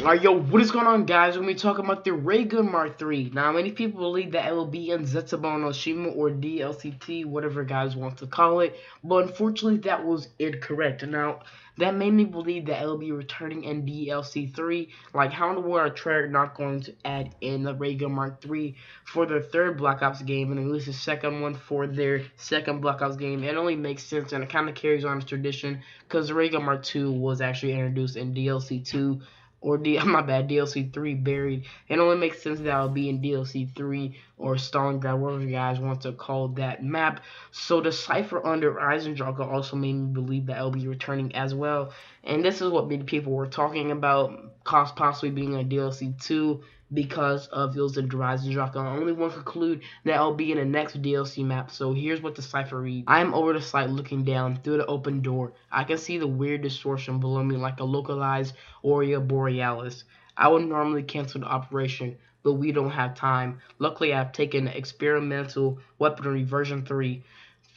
Alright, yo, what is going on, guys? We're going to be talking about the Ray Gun Mark III. Now, many people believe that it will be in Xhistt no Shima or DLCT, whatever guys want to call it, but unfortunately, that was incorrect. Now, that made me believe that it will be returning in DLC 3. Like, how in the world are Treyarch not going to add in the Ray Gun Mark III for their third Black Ops game and release the second one for their second Black Ops game? It only makes sense, and it kind of carries on its tradition, because the Ray Gun Mark II was actually introduced in DLC 2. Or DLC 3 buried. It only makes sense that it'll be in DLC 3 or Stalingrad, whatever you guys want to call that map. So the cipher under Eisendrache also made me believe that it'll be returning as well. And this is what many people were talking about, possibly being a DLC 2 because of those under Eisendrache. I only want to conclude that it'll be in the next DLC map. So here's what the cipher reads. I am over the site looking down through the open door. I can see the weird distortion below me like a localized Aurora Borealis. I would normally cancel the operation, but we don't have time. Luckily, I've taken experimental weaponry version 3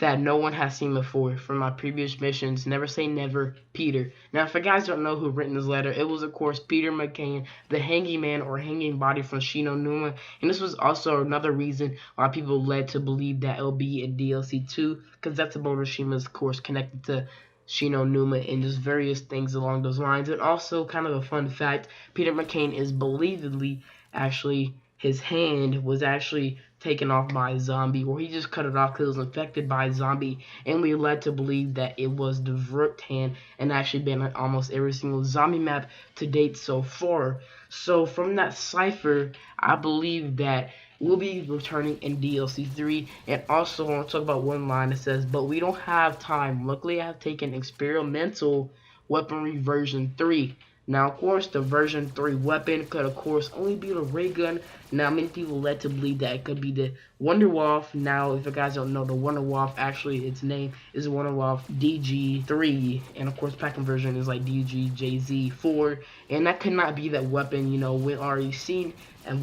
that no one has seen before from my previous missions. Never say never, Peter. Now, if you guys don't know who written this letter, it was, of course, Peter McCain, the hanging man or hanging body from Shino Numa. And this was also another reason why people led to believe that it'll be in DLC 2, because that's about Shima is, of course, connected to Shino Numa and just various things along those lines. And also, kind of a fun fact, Peter McCain is believably actually, his hand was actually taken off by a zombie, or he just cut it off because it was infected by a zombie, and we led to believe that it was the Verk hand and actually been on almost every single zombie map to date so far. So from that cipher, I believe that we'll be returning in DLC 3. And also, I want to talk about one line that says, but we don't have time. Luckily, I have taken experimental weaponry version 3. Now, of course, the version 3 weapon could, of course, only be the ray gun. Now, many people led to believe that it could be the Wonderwolf. Now, if you guys don't know, the Wonderwolf, actually, its name is Wonderwolf DG3. And, of course, packing version is like DGJZ4. And that could not be that weapon. You know, we've already seen a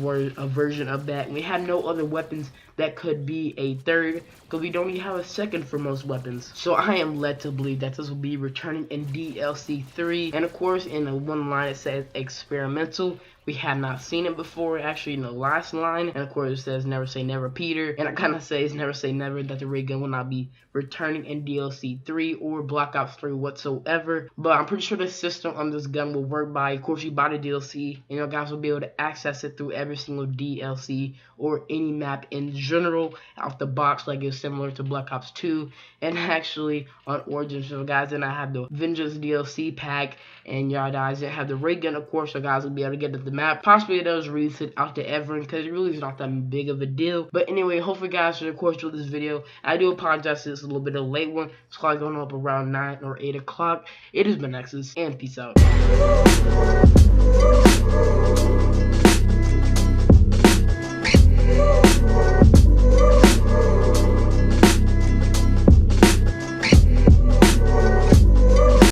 version of that. We had no other weapons that could be a third, because we don't even have a second for most weapons. So I am led to believe that this will be returning in DLC 3. And of course, in the one line it says experimental. We have not seen it before, actually, in the last line. And of course, it says never say never, Peter. And I kind of say it's never say never that the ray gun will not be returning in DLC 3 or Black Ops 3 whatsoever. But I'm pretty sure the system on this gun will work by, of course, you buy the DLC, and you guys will be able to access it through every single DLC or any map in general out the box, like it's similar to Black Ops 2. And actually, on Origins, so guys, then I have the Vengeance DLC pack, and y'all guys that have the ray gun, of course, so guys will be able to get the map. Possibly it does release it out to everyone, because it really is not that big of a deal. But anyway, hopefully guys should, of course, do this video. I do apologize, this is a little bit of a late one. It's probably going up around 9 or 8 o'clock. It has been Xhistt, and peace out.